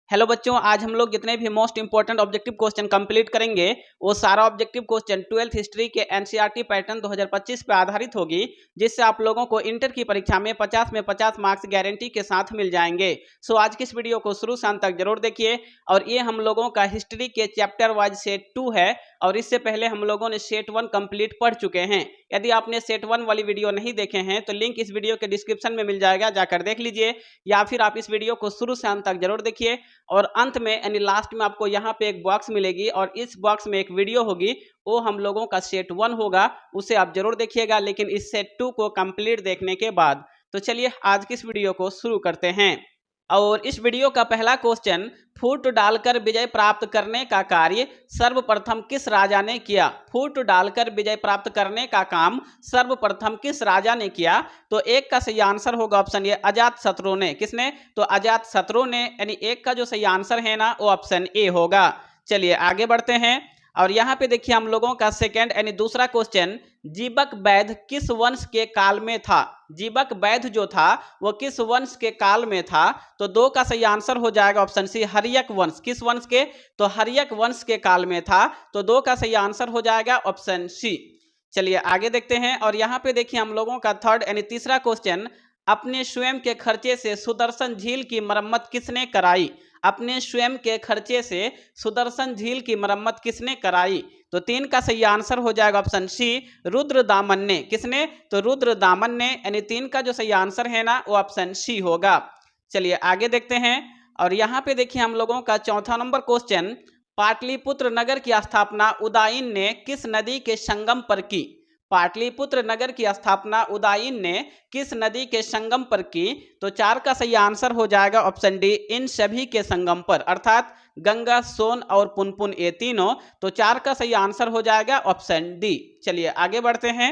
Hello बच्चों, आज हम लोग जितने भी most important objective question complete करेंगे वो सारा ऑब्जेक्टिव क्वेश्चन 12th हिस्ट्री के एनसीईआरटी पैटर्न 2025 पे आधारित होगी, जिससे आप लोगों को इंटर की परीक्षा में 50 में 50 मार्क्स गारंटी के साथ मिल जाएंगे। सो आज की इस वीडियो को शुरू से अंत तक जरूर देखिए। और ये हम लोगों का हिस्ट्री के चैप्टर वाइज सेट 2 है और इससे पहले हम लोगों ने सेट 1 कंप्लीट पढ़ चुके हैं। यदि आपने सेट 1 वाली वीडियो नहीं देखे हैं तो लिंक इस वीडियो के डिस्क्रिप्शन में मिल जाएगा, जाकर देख लीजिए, या फिर आप इस वीडियो को शुरू से अंत तक जरूर देखिए। और अंत में यानी लास्ट में आपको यहाँ पे एक बॉक्स मिलेगी और इस बॉक्स में एक वीडियो होगी, वो हम लोगों का सेट 1 होगा, उसे आप जरूर देखिएगा, लेकिन इस सेट 2 को कंप्लीट देखने के बाद। तो चलिए आज की इस वीडियो को शुरू करते हैं। और इस वीडियो का पहला क्वेश्चन, फूट डालकर विजय प्राप्त करने का कार्य सर्वप्रथम किस राजा ने किया? फूट डालकर विजय प्राप्त करने का काम सर्वप्रथम किस राजा ने किया? तो एक का सही आंसर होगा ऑप्शन ए, अजातशत्रु ने। किसने? तो अजातशत्रु ने, यानी एक का जो सही आंसर है ना वो ऑप्शन ए होगा। चलिए आगे बढ़ते हैं। और यहाँ पे देखिए हम लोगों का सेकंड यानी दूसरा क्वेश्चन, जीवक वैध किस वंश के काल में था? जीवक वैध जो था वो किस वंश के काल में था? तो 2 का सही आंसर हो जाएगा ऑप्शन सी, हर्यक वंश। किस वंश के? तो हर्यक वंश के काल में था, तो 2 का सही आंसर हो जाएगा ऑप्शन सी। चलिए आगे देखते हैं। और यहाँ पे देखिए हम लोगों का थर्ड यानी तीसरा क्वेश्चन, अपने स्वयं के खर्चे से सुदर्शन झील की मरम्मत किसने कराई? अपने स्वयं के खर्चे से सुदर्शन झील की मरम्मत किसने कराई? तो 3 का सही आंसर हो जाएगा ऑप्शन सी, रुद्रदामन ने। किसने? तो रुद्रदामन ने, यानी 3 का जो सही आंसर है ना वो ऑप्शन सी होगा। चलिए आगे देखते हैं। और यहाँ पे देखिए हम लोगों का चौथा नंबर क्वेश्चन, पाटलिपुत्र नगर की स्थापना उदायन ने किस नदी के संगम पर की? पाटलिपुत्र नगर की स्थापना उदायन ने किस नदी के संगम पर की? तो 4 का सही आंसर हो जाएगा ऑप्शन डी, इन सभी के संगम पर, अर्थात गंगा, सोन और पुनपुन, ये तीनों। तो 4 का सही आंसर हो जाएगा ऑप्शन डी। चलिए आगे बढ़ते हैं।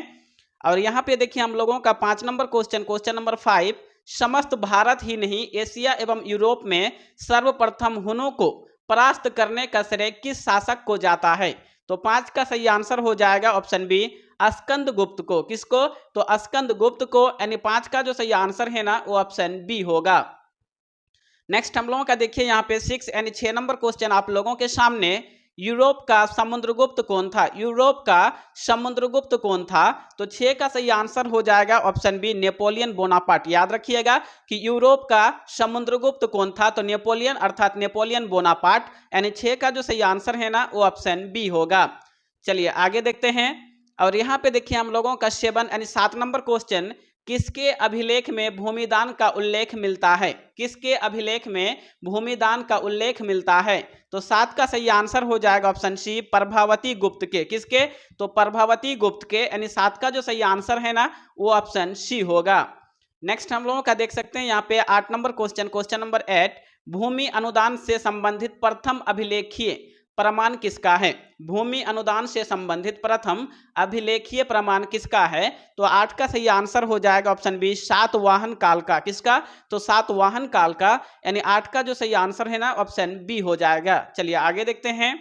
और यहाँ पे देखिए हम लोगों का 5 नंबर क्वेश्चन, क्वेश्चन नंबर 5, समस्त भारत ही नहीं एशिया एवं यूरोप में सर्वप्रथम हुनों को परास्त करने का श्रेय किस शासक को जाता है? तो 5 का सही आंसर हो जाएगा ऑप्शन बी, स्कंद गुप्त को। किसको? तो स्कंद गुप्त को, यानी 5 का जो सही आंसर है ना वो ऑप्शन बी होगा। नेक्स्ट हम लोगों का देखिए यहाँ पे 6 यानी 6 नंबर क्वेश्चन आप लोगों के सामने, यूरोप का समुद्रगुप्त कौन था? यूरोप का समुद्रगुप्त कौन था? तो 6 का सही आंसर हो जाएगा ऑप्शन बी, नेपोलियन बोनापार्ट। याद रखिएगा कि यूरोप का समुद्रगुप्त कौन था, तो नेपोलियन, अर्थात नेपोलियन बोनापार्ट, यानी 6 का जो सही आंसर है ना वो ऑप्शन बी होगा। चलिए आगे देखते हैं। और यहाँ पे देखिए हम लोगों का 7 यानी 7 नंबर क्वेश्चन, किसके अभिलेख में भूमिदान का उल्लेख मिलता है? किसके अभिलेख में भूमिदान का उल्लेख मिलता है? तो 7 का सही आंसर हो जाएगा ऑप्शन सी, प्रभावती गुप्त के। किसके? तो प्रभावती गुप्त के, यानी 7 का जो सही आंसर है ना वो ऑप्शन सी होगा। नेक्स्ट हम लोगों का देख सकते हैं यहाँ पे 8 नंबर क्वेश्चन, क्वेश्चन नंबर 8, भूमि अनुदान से संबंधित प्रथम अभिलेखीय प्रमाण किसका है? भूमि अनुदान से संबंधित प्रथम अभिलेखीय प्रमाण किसका है? तो 8 का सही आंसर हो जाएगा ऑप्शन बी, सातवाहन काल का। किसका? तो सातवाहन काल का, यानी 8 का जो सही आंसर है ना ऑप्शन बी हो जाएगा। चलिए आगे देखते हैं।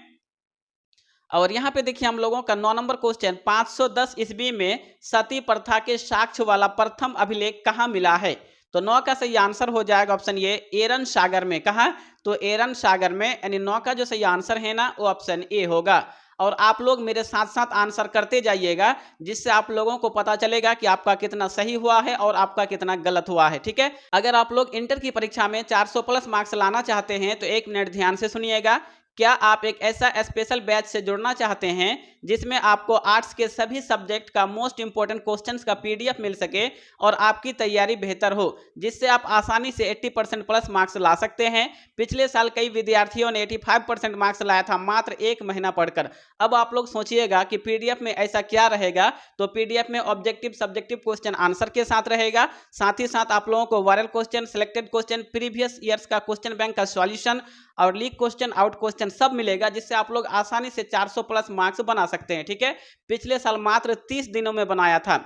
और यहाँ पे देखिए हम लोगों का 9 नंबर क्वेश्चन, 510 ईस्वी में सती प्रथा के साक्ष्य वाला प्रथम अभिलेख कहाँ मिला है? तो 9 का सही आंसर हो जाएगा ऑप्शन ए, एरन सागर में। कहा? तो एरन सागर में, यानी 9 का जो सही आंसर है ना वो ऑप्शन ए होगा। और आप लोग मेरे साथ साथ आंसर करते जाइएगा, जिससे आप लोगों को पता चलेगा कि आपका कितना सही हुआ है और आपका कितना गलत हुआ है। ठीक है, अगर आप लोग इंटर की परीक्षा में 400 प्लस मार्क्स लाना चाहते हैं तो 1 मिनट ध्यान से सुनिएगा। क्या आप एक ऐसा स्पेशल बैच से जुड़ना चाहते हैं जिसमें आपको आर्ट्स के सभी सब्जेक्ट का मोस्ट इंपोर्टेंट क्वेश्चंस का पीडीएफ मिल सके और आपकी तैयारी बेहतर हो, जिससे आप आसानी से 80% प्लस मार्क्स ला सकते हैं? पिछले साल कई विद्यार्थियों ने 85% मार्क्स लाया था मात्र 1 महीना पढ़कर। अब आप लोग सोचिएगा कि पीडीएफ में ऐसा क्या रहेगा? तो पीडीएफ में ऑब्जेक्टिव सब्जेक्टिव क्वेश्चन आंसर के साथ रहेगा, साथ ही साथ आप लोगों को viral question, selected question, previous years का क्वेश्चन बैंक का सॉल्यूशन और लीक क्वेश्चन, आउट क्वेश्चन सब मिलेगा, जिससे आप लोग आसानी से 400 प्लस मार्क्स बना सकते हैं। ठीक है, पिछले साल मात्र 30 दिनों में बनाया था।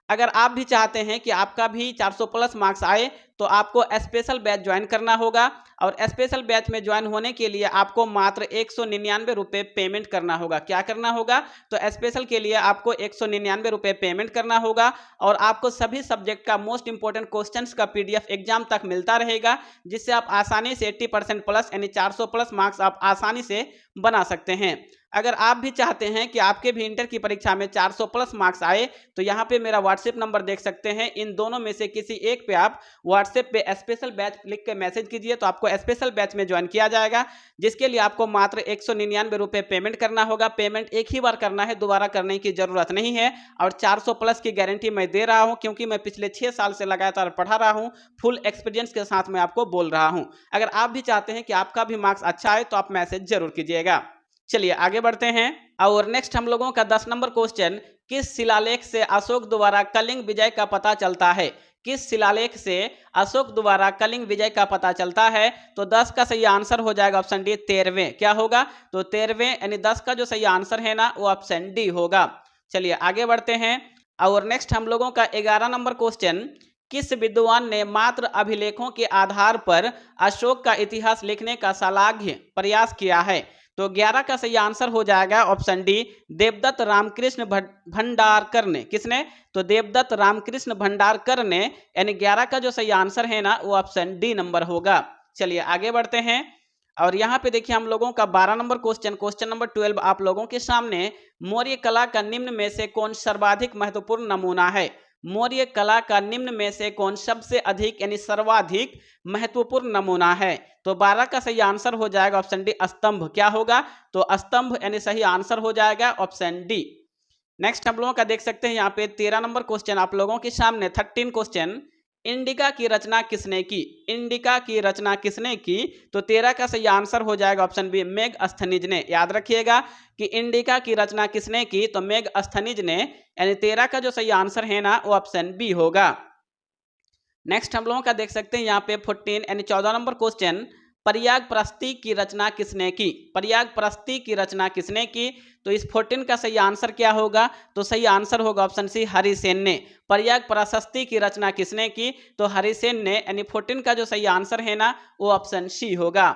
अगर आप भी चाहते हैं कि आपका भी 400 प्लस मार्क्स आए तो आपको स्पेशल बैच ज्वाइन करना होगा और स्पेशल बैच में ज्वाइन होने के लिए आपको मात्र 199 रुपये पेमेंट करना होगा। क्या करना होगा? तो स्पेशल के लिए आपको 199 रुपये पेमेंट करना होगा और आपको सभी सब्जेक्ट का मोस्ट इंपोर्टेंट क्वेश्चंस का PDF एग्जाम तक मिलता रहेगा, जिससे आप आसानी से 80% प्लस यानी 400 प्लस मार्क्स आप आसानी से बना सकते हैं। अगर आप भी चाहते हैं कि आपके भी इंटर की परीक्षा में 400 प्लस मार्क्स आए तो यहाँ पे मेरा व्हाट्सएप नंबर देख सकते हैं। इन दोनों में से किसी एक पे आप व्हाट्सएप पे स्पेशल बैच लिख के मैसेज कीजिए तो आपको स्पेशल बैच में ज्वाइन किया जाएगा, जिसके लिए आपको मात्र 199 रुपये पेमेंट करना होगा। पेमेंट एक ही बार करना है, दोबारा करने की जरूरत नहीं है और 400 प्लस की गारंटी मैं दे रहा हूँ, क्योंकि मैं पिछले 6 साल से लगातार पढ़ा रहा हूँ। फुल एक्सपीरियंस के साथ मैं आपको बोल रहा हूँ। अगर आप भी चाहते हैं कि आपका भी मार्क्स अच्छा आए तो आप मैसेज जरूर कीजिएगा। चलिए आगे बढ़ते हैं और नेक्स्ट हम लोगों का 10 नंबर क्वेश्चन, किस शिलालेख से अशोक द्वारा कलिंग विजय का पता चलता है? किस शिलालेख से अशोक द्वारा कलिंग विजय का पता चलता है? तो 10 का सही आंसर हो जाएगा ऑप्शन डी 13वें। क्या होगा? तो 13वें यानी 10 का जो सही आंसर है ना वो ऑप्शन डी होगा। चलिए आगे बढ़ते हैं और नेक्स्ट हम लोगों का 11 नंबर क्वेश्चन, किस विद्वान ने मात्र अभिलेखों के आधार पर अशोक का इतिहास लिखने का श्लाघ्य प्रयास किया है? तो 11 का सही आंसर हो जाएगा ऑप्शन डी देवदत्त रामकृष्ण भंडारकर ने। किसने? तो देवदत्त रामकृष्ण भंडारकर ने, यानी 11 का जो सही आंसर है ना वो ऑप्शन डी नंबर होगा। चलिए आगे बढ़ते हैं और यहाँ पे देखिए हम लोगों का 12 नंबर क्वेश्चन, क्वेश्चन नंबर 12 आप लोगों के सामने, मौर्य कला का निम्न में से कौन सर्वाधिक महत्वपूर्ण नमूना है? मौर्य कला का निम्न में से कौन सबसे अधिक यानी सर्वाधिक महत्वपूर्ण नमूना है? तो 12 का सही आंसर हो जाएगा ऑप्शन डी स्तंभ। क्या होगा? तो स्तंभ यानी सही आंसर हो जाएगा ऑप्शन डी। नेक्स्ट हम लोगों का देख सकते हैं यहाँ पे 13 नंबर क्वेश्चन आप लोगों के सामने, 13 क्वेश्चन, इंडिका की रचना किसने की? इंडिका की रचना किसने की? तो 13 का सही आंसर हो जाएगा ऑप्शन बी मेगस्थनीज ने। याद रखिएगा कि इंडिका की रचना किसने की? तो मेगस्थनीज ने, यानी 13 का जो सही आंसर है ना वो ऑप्शन बी होगा। नेक्स्ट हम लोगों का देख सकते हैं यहाँ पे 14 यानी 14 नंबर क्वेश्चन, प्रयाग प्रस्ती की रचना किसने की? प्रयाग प्रस्ती की रचना किसने की? तो इस 14 का सही आंसर क्या होगा? तो सही आंसर होगा ऑप्शन सी हरिसेन ने। प्रयाग प्रशस्ति की रचना किसने की? तो हरिसेन ने, यानी 14 का जो सही आंसर है ना वो ऑप्शन सी होगा।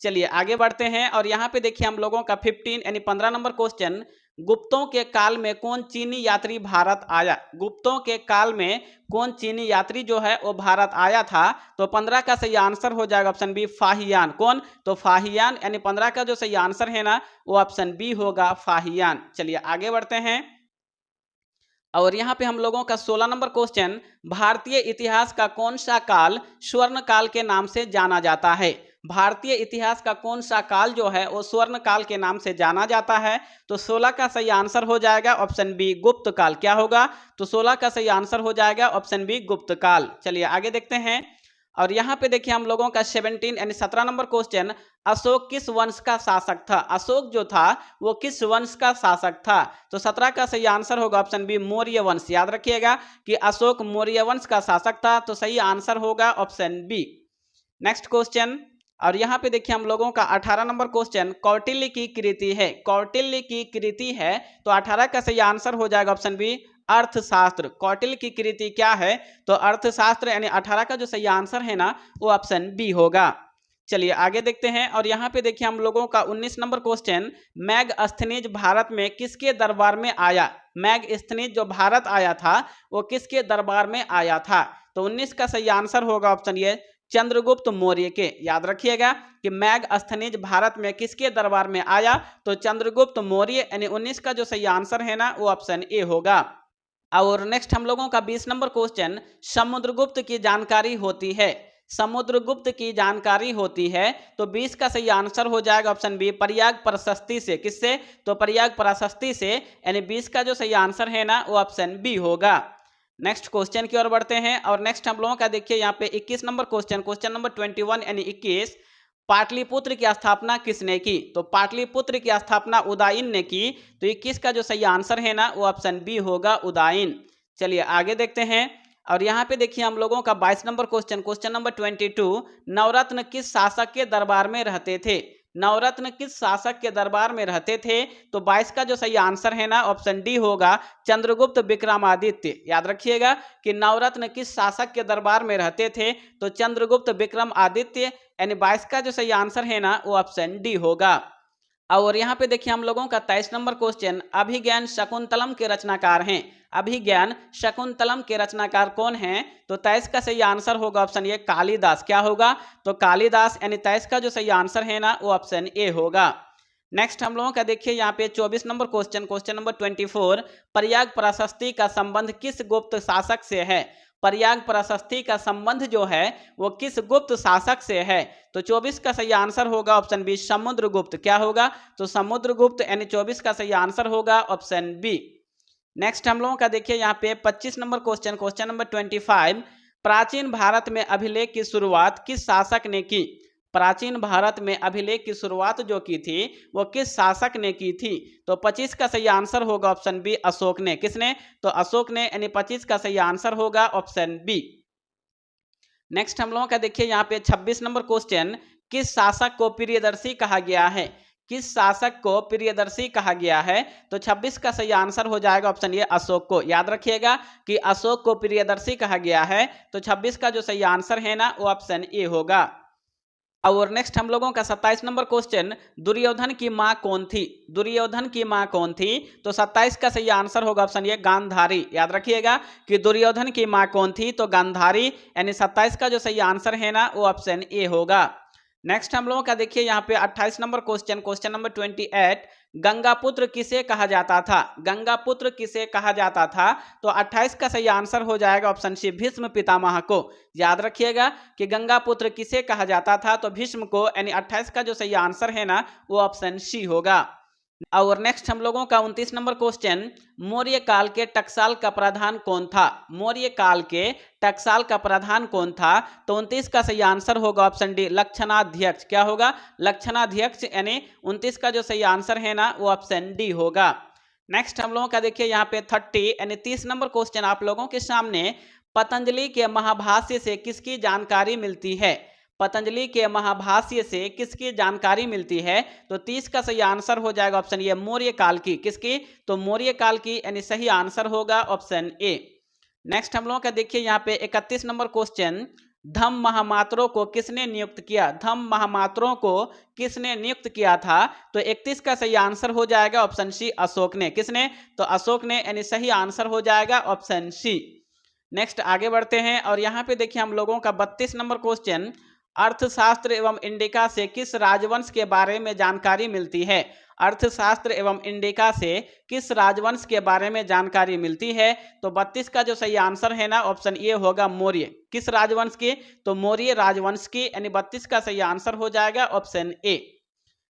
चलिए आगे बढ़ते हैं और यहाँ पे देखिए हम लोगों का 15 यानी 15 नंबर क्वेश्चन, गुप्तों के काल में कौन चीनी यात्री भारत आया? गुप्तों के काल में कौन चीनी यात्री जो है वो भारत आया था? तो 15 का सही आंसर हो जाएगा ऑप्शन बी फाहियान। कौन? तो फाहियान, यानी 15 का जो सही आंसर है ना वो ऑप्शन बी होगा फाहियान। चलिए आगे बढ़ते हैं और यहाँ पे हम लोगों का 16 नंबर क्वेश्चन, भारतीय इतिहास का कौन सा काल स्वर्ण काल के नाम से जाना जाता है? भारतीय इतिहास का कौन सा काल जो है वो स्वर्ण काल के नाम से जाना जाता है? तो 16 का सही आंसर हो जाएगा ऑप्शन बी गुप्त काल। क्या होगा? तो 16 का सही आंसर हो जाएगा ऑप्शन बी गुप्त काल। चलिए आगे देखते हैं और यहाँ पे देखिए हम लोगों का 17 यानी 17 नंबर क्वेश्चन, अशोक किस वंश का शासक था? अशोक जो था वो किस वंश का शासक था? तो 17 का सही आंसर होगा ऑप्शन बी मौर्य वंश। याद रखिएगा कि अशोक मौर्य वंश का शासक था, तो सही आंसर होगा ऑप्शन बी। नेक्स्ट क्वेश्चन और यहाँ पे देखिए हम लोगों का 18 नंबर क्वेश्चन, कौटिल्य की कृति है। कौटिल्य की कृति है, तो 18 का सही आंसर हो जाएगा ऑप्शन बी अर्थशास्त्र। कौटिल्य की कृति क्या है? तो अर्थशास्त्र, यानी 18 का जो सही आंसर है ना वो ऑप्शन बी होगा। चलिए आगे देखते हैं और यहाँ पे देखिए हम लोगों का 19 नंबर क्वेश्चन, मैगस्थनीज भारत में किसके दरबार में आया? मैगस्थनीज जो भारत आया था वो किसके दरबार में आया था? तो 19 का सही आंसर होगा ऑप्शन ए चंद्रगुप्त मौर्य के। याद रखिएगा कि मैगस्थनीज भारत में किसके दरबार में आया? तो चंद्रगुप्त मौर्य, यानी 19 का जो सही आंसर है ना वो ऑप्शन ए होगा। और नेक्स्ट हम लोगों का 20 नंबर क्वेश्चन, समुद्रगुप्त की जानकारी होती है। समुद्रगुप्त की जानकारी होती है, तो 20 का सही आंसर हो जाएगा ऑप्शन बी प्रयाग प्रशस्ति से। किससे? तो प्रयाग प्रशस्ति से, यानी 20 का जो सही आंसर है ना वो ऑप्शन बी होगा। नेक्स्ट क्वेश्चन की ओर बढ़ते हैं और नेक्स्ट हम लोगों का देखिए यहाँ पे 21 नंबर क्वेश्चन, क्वेश्चन नंबर 21 यानी 21, पाटलिपुत्र की स्थापना किसने की? तो पाटलिपुत्र की स्थापना उदयन ने की, तो 21 का जो सही आंसर है ना वो ऑप्शन बी होगा उदयन। चलिए आगे देखते हैं और यहाँ पे देखिए हम लोगों का 22 नंबर क्वेश्चन, क्वेश्चन नंबर 22, नवरत्न किस शासक के दरबार में रहते थे? नवरत्न किस शासक के दरबार में रहते थे? तो 22 का जो सही आंसर है ना ऑप्शन डी होगा चंद्रगुप्त विक्रमादित्य। याद रखिएगा कि नवरत्न किस शासक के दरबार में रहते थे? तो चंद्रगुप्त विक्रमादित्य, यानी 22 का जो सही आंसर है ना वो ऑप्शन डी होगा। और यहाँ पे देखिए हम लोगों का 23 नंबर क्वेश्चन, अभिज्ञान शकुंतलम के रचनाकार हैं। अभिज्ञान शकुंतलम के रचनाकार कौन हैं? तो 23 का सही आंसर होगा ऑप्शन ए कालिदास। क्या होगा? तो कालिदास, यानी 23 का जो सही आंसर है ना वो ऑप्शन ए होगा। नेक्स्ट हम लोगों का देखिए यहाँ पे 24 number question, question number 24, Prayag प्रशस्ति का संबंध किस गुप्त शासक से है? प्रयाग प्रशस्ति का संबंध जो है वो किस गुप्त शासक से है? तो 24 का सही आंसर होगा ऑप्शन बी समुद्रगुप्त। क्या होगा? तो समुद्रगुप्त, यानी 24 का सही आंसर होगा ऑप्शन बी। नेक्स्ट हम लोगों का देखिए यहाँ पे 25 नंबर क्वेश्चन, क्वेश्चन नंबर 25, प्राचीन भारत में अभिलेख की शुरुआत किस शासक ने की? प्राचीन भारत में अभिलेख की शुरुआत जो की थी वो किस शासक ने की थी? तो 25 का सही आंसर होगा ऑप्शन बी अशोक ने। किसने? तो अशोक ने, यानी 25 का सही आंसर होगा ऑप्शन बी। नेक्स्ट हम लोगों का देखिए यहाँ पे 26 नंबर क्वेश्चन, किस शासक को प्रियदर्शी कहा गया है? किस शासक को प्रियदर्शी कहा गया है? तो 26 का सही आंसर हो जाएगा ऑप्शन ए अशोक को। याद रखिएगा कि अशोक को प्रियदर्शी कहा गया है, तो 26 का जो सही आंसर है ना वो ऑप्शन ए होगा। और नेक्स्ट हम लोगों का 27 नंबर क्वेश्चन, दुर्योधन की मां कौन थी? दुर्योधन की मां कौन थी? तो 27 का सही आंसर होगा ऑप्शन ए गांधारी। याद रखिएगा कि दुर्योधन की मां कौन थी? तो गांधारी, यानी 27 का जो सही आंसर है ना वो ऑप्शन ए होगा। नेक्स्ट हम लोगों का देखिए यहाँ पे 28 number question, question number 28, Gangaputra किसे कहा जाता था? गंगापुत्र किसे कहा जाता था? तो 28 का सही आंसर हो जाएगा ऑप्शन सी भीष्म पितामह को। याद रखिएगा कि गंगापुत्र किसे कहा जाता था? तो भीष्म को, यानी 28 का जो सही आंसर है ना वो ऑप्शन सी होगा। और नेक्स्ट हम लोगों का 29 नंबर क्वेश्चन, मौर्य काल के टकसाल का प्रधान कौन था? मौर्य काल के टकसाल का प्रधान कौन था? तो 29 का सही आंसर होगा ऑप्शन डी लक्षणाध्यक्ष। क्या होगा? लक्षणाध्यक्ष, यानी 29 का जो सही आंसर है ना वो ऑप्शन डी होगा। नेक्स्ट हम लोगों का देखिए यहाँ पे 30 यानी 30 नंबर क्वेश्चन आप लोगों के सामने, पतंजलि के महाभाष्य से किसकी जानकारी मिलती है? पतंजलि के महाभाष्य से किसकी जानकारी मिलती है? तो 30 का सही आंसर हो जाएगा ऑप्शन ए मौर्य काल की। किसकी? तो मौर्य काल की, यानी सही आंसर होगा ऑप्शन ए। नेक्स्ट हम लोगों का देखिए यहाँ पे 31 नंबर क्वेश्चन, धम्म महामात्रों को किसने नियुक्त किया? धम्म महामात्रों को किसने नियुक्त किया था? तो 31 का सही आंसर हो जाएगा ऑप्शन सी अशोक ने। किसने? तो अशोक ने, यानी सही आंसर हो जाएगा ऑप्शन सी। नेक्स्ट आगे बढ़ते हैं और यहाँ पे देखिए हम लोगों का 32 नंबर क्वेश्चन, अर्थशास्त्र एवं इंडिका से किस राजवंश के बारे में जानकारी मिलती है? अर्थशास्त्र एवं इंडिका से किस राजवंश के बारे में जानकारी मिलती है? तो 32 का जो सही आंसर है ना ऑप्शन ए होगा मौर्य। किस राजवंश की? तो मौर्य राजवंश की, यानी 32 का सही आंसर हो जाएगा ऑप्शन ए।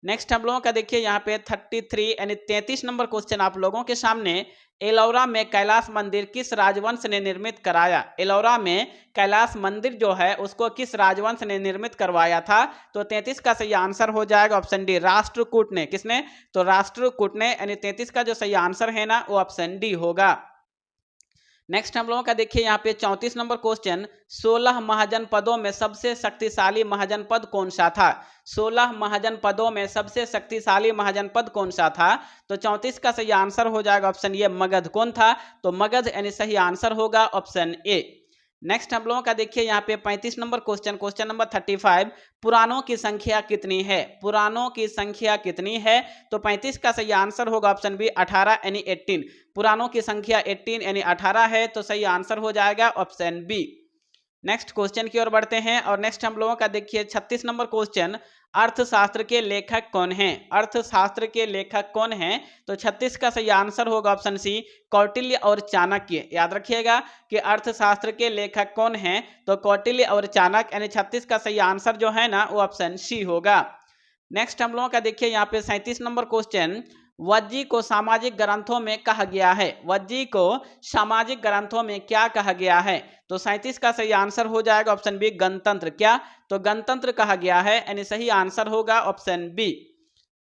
नेक्स्ट हम लोगों का देखिए यहाँ पे 33 यानी 33 नंबर क्वेश्चन आप लोगों के सामने, एलौरा में कैलाश मंदिर किस राजवंश ने निर्मित कराया? एलौरा में कैलाश मंदिर जो है उसको किस राजवंश ने निर्मित करवाया था? तो 33 का सही आंसर हो जाएगा ऑप्शन डी राष्ट्रकूट ने। किसने? तो राष्ट्रकूट ने, यानी 33 का जो सही आंसर है ना वो ऑप्शन डी होगा। नेक्स्ट हम लोगों का देखिए यहाँ पे 34 नंबर क्वेश्चन, 16 महाजनपदों में सबसे शक्तिशाली महाजनपद कौन सा था? 16 महाजनपदों में सबसे शक्तिशाली महाजनपद कौन सा था? तो 34 का सही आंसर हो जाएगा ऑप्शन ए मगध। कौन था? तो मगध, यानी सही आंसर होगा ऑप्शन ए। नेक्स्ट हम लोगों का देखिए यहाँ पे 35 नंबर क्वेश्चन, क्वेश्चन नंबर 35, पुराणों की संख्या कितनी है? पुराणों की संख्या कितनी है? तो 35 का सही आंसर होगा ऑप्शन बी 18 यानी 18। पुराणों की संख्या 18 यानी 18 है, तो सही आंसर हो जाएगा ऑप्शन बी। नेक्स्ट क्वेश्चन की ओर बढ़ते हैं और नेक्स्ट हम लोगों का देखिए 36 नंबर क्वेश्चन, अर्थशास्त्र के लेखक कौन हैं? अर्थशास्त्र के लेखक कौन हैं? तो 36 का सही आंसर होगा ऑप्शन सी कौटिल्य और चाणक्य। याद रखिएगा कि अर्थशास्त्र के लेखक कौन हैं? तो कौटिल्य और चाणक्य, यानी 36 का सही आंसर जो है ना वो ऑप्शन सी होगा। नेक्स्ट हम लोगों का देखिए यहाँ पे 37 नंबर क्वेश्चन, वज्जी को सामाजिक ग्रंथों में कहा गया है? वज्जी को सामाजिक ग्रंथों में क्या कहा गया है? तो 37 का सही आंसर हो जाएगा ऑप्शन बी गणतंत्र। क्या? तो गणतंत्र कहा गया है, यानी सही आंसर होगा ऑप्शन बी।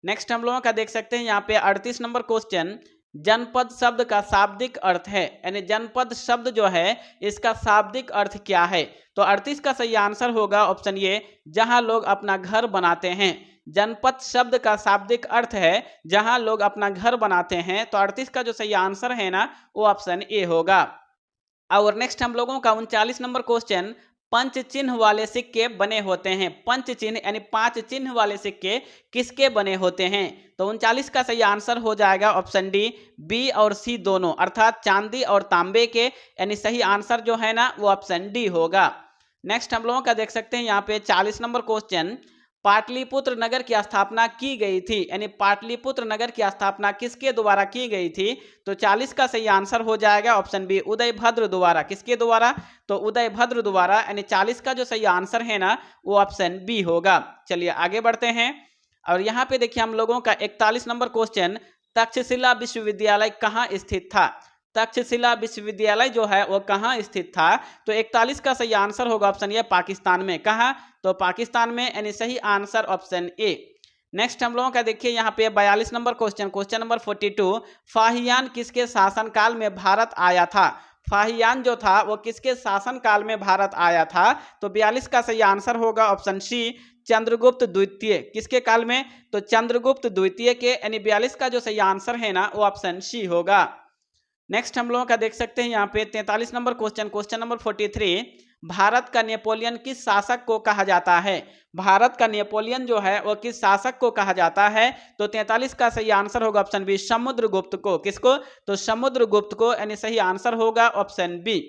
नेक्स्ट हम लोगों का देख सकते हैं यहाँ पे 38 नंबर क्वेश्चन, जनपद शब्द का शाब्दिक अर्थ है, यानी जनपद शब्द जो है इसका शाब्दिक अर्थ क्या है? तो 38 का सही आंसर होगा ऑप्शन ए जहां लोग अपना घर बनाते हैं। जनपद शब्द का शाब्दिक अर्थ है जहां लोग अपना घर बनाते हैं। तो 38 का जो सही आंसर है ना वो ऑप्शन ए होगा। और नेक्स्ट हम लोगों का 39 नंबर क्वेश्चन, पंच चिन्ह वाले सिक्के बने होते हैं। पंच चिन्ह यानी 5 चिन्ह वाले सिक्के किसके बने होते हैं? तो 39 का सही आंसर हो जाएगा ऑप्शन डी, बी और सी दोनों, अर्थात चांदी और तांबे के, यानी सही आंसर जो है ना वो ऑप्शन डी होगा। नेक्स्ट हम लोगों का देख सकते हैं यहाँ पे 40 नंबर क्वेश्चन, पाटलिपुत्र नगर की स्थापना की गई थी, यानी पाटलिपुत्र नगर की स्थापना किसके द्वारा की गई थी? तो 40 का सही आंसर हो जाएगा ऑप्शन बी, उदयभद्र द्वारा। किसके द्वारा? तो उदयभद्र द्वारा, यानी 40 का जो सही आंसर है ना वो ऑप्शन बी होगा। चलिए आगे बढ़ते हैं। और यहाँ पे देखिए हम लोगों का 41 नंबर क्वेश्चन, तक्षशिला विश्वविद्यालय कहाँ स्थित था? तक्षशिला विश्वविद्यालय जो है वो कहाँ स्थित था? तो 41 का सही आंसर होगा ऑप्शन ए, पाकिस्तान में। कहाँ? तो पाकिस्तान में, यानी सही आंसर ऑप्शन ए। नेक्स्ट हम लोगों का देखिए यहाँ पे 42 number question, question number 42, Fahien किसके शासनकाल में भारत आया था? फाहियान जो था वो किसके शासनकाल में भारत आया था? तो 42 का सही आंसर होगा ऑप्शन सी, चंद्रगुप्त द्वितीय। किसके काल में? तो चंद्रगुप्त द्वितीय के, यानी 42 का जो सही आंसर है ना वो ऑप्शन सी होगा। नेक्स्ट हम लोगों का देख सकते हैं यहाँ पे 43 number question, question number 43, Bharat का नेपोलियन किस शासक को कहा जाता है? भारत का नेपोलियन जो है वो किस शासक को कहा जाता है? तो 43 का सही आंसर होगा ऑप्शन बी, समुद्रगुप्त को। किसको? तो समुद्रगुप्त को, यानी सही आंसर होगा ऑप्शन बी।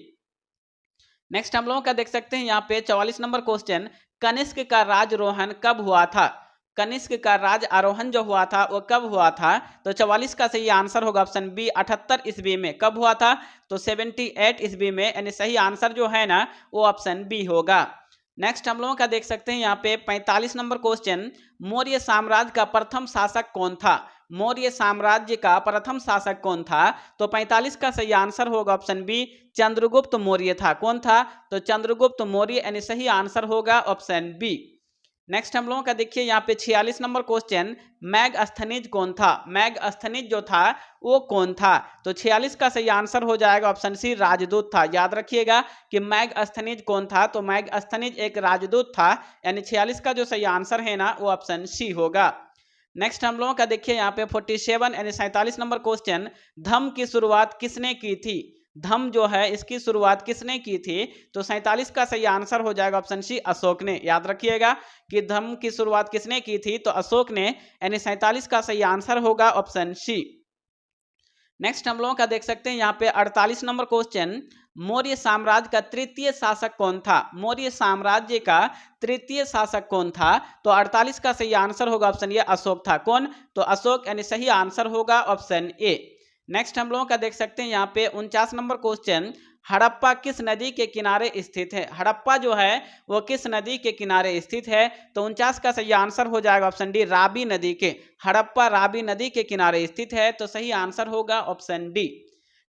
नेक्स्ट हम लोगों का देख सकते हैं यहाँ पे 44 नंबर क्वेश्चन, कनिष्क का राजरोहण कब हुआ था? कनिष्क का राज आरोहण जो हुआ था वो कब हुआ था? तो 44 का सही आंसर होगा ऑप्शन बी, 78 ईस्वी में। कब हुआ था? तो 78 ईस्वी में, यानी सही आंसर जो है ना वो ऑप्शन बी होगा। नेक्स्ट हम लोगों का देख सकते हैं यहाँ पे 45 नंबर क्वेश्चन, मौर्य साम्राज्य का प्रथम शासक कौन था? मौर्य साम्राज्य का प्रथम शासक कौन था? तो 45 का सही आंसर होगा ऑप्शन बी, चंद्रगुप्त मौर्य था। कौन था? तो चंद्रगुप्त मौर्य, यानी सही आंसर होगा ऑप्शन बी। नेक्स्ट हम लोगों का देखिए यहाँ पे 46 नंबर क्वेश्चन, मैगस्थनीज कौन था? मैगस्थनीज जो था वो कौन था? तो 46 का सही आंसर हो जाएगा ऑप्शन सी, राजदूत था। याद रखिएगा कि मैगस्थनीज कौन था? तो मैगस्थनीज एक राजदूत था, यानी 46 का जो सही आंसर है ना वो ऑप्शन सी होगा। नेक्स्ट हम लोगों का देखिए यहाँ पे 47 यानी 47 नंबर क्वेश्चन, धम्म की शुरुआत किसने की थी? धम्म जो है इसकी शुरुआत किसने की थी? तो 47 का सही आंसर हो जाएगा ऑप्शन सी, अशोक ने। याद रखिएगा कि धम्म की शुरुआत किसने की थी? तो अशोक ने, यानी 47 का सही आंसर होगा ऑप्शन सी। नेक्स्ट हम लोगों का देख सकते हैं यहाँ पे 48 नंबर क्वेश्चन, मौर्य साम्राज्य का तृतीय शासक कौन था? मौर्य साम्राज्य का तृतीय शासक कौन था? तो 48 का सही आंसर होगा ऑप्शन ए, अशोक था। कौन? तो अशोक, यानी सही आंसर होगा ऑप्शन ए। नेक्स्ट हम लोगों का देख सकते हैं यहाँ पे 49 नंबर क्वेश्चन, हड़प्पा किस नदी के किनारे स्थित है? हड़प्पा जो है वो किस नदी के किनारे स्थित है? तो 49 का सही आंसर हो जाएगा ऑप्शन डी, रावी नदी के। हड़प्पा रावी नदी के किनारे स्थित है, तो सही आंसर होगा ऑप्शन डी।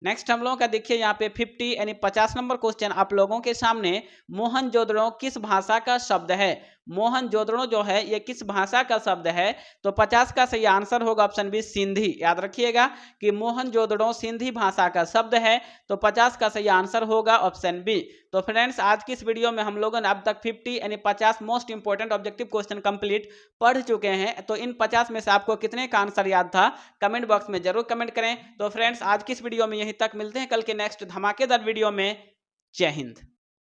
नेक्स्ट हम लोगों का देखिए यहाँ पे 50 यानी 50 नंबर क्वेश्चन आप लोगों के सामने, मोहनजोदड़ो किस भाषा का शब्द है? मोहनजोदड़ो जो है ये किस भाषा का शब्द है? तो 50 का सही आंसर होगा ऑप्शन बी, सिंधी। याद रखिएगा कि मोहनजोदड़ो सिंधी भाषा का शब्द है, तो 50 का सही आंसर होगा ऑप्शन बी। तो फ्रेंड्स आज की इस वीडियो में हम लोगों ने अब तक 50 यानी 50 most important objective question complete पढ़ चुके हैं। तो इन 50 में से आपको कितने का आंसर याद था कमेंट बॉक्स में जरूर कमेंट करें। तो फ्रेंड्स आज की इस वीडियो में यहीं तक, मिलते हैं कल के नेक्स्ट धमाकेदार वीडियो में। जय हिंद।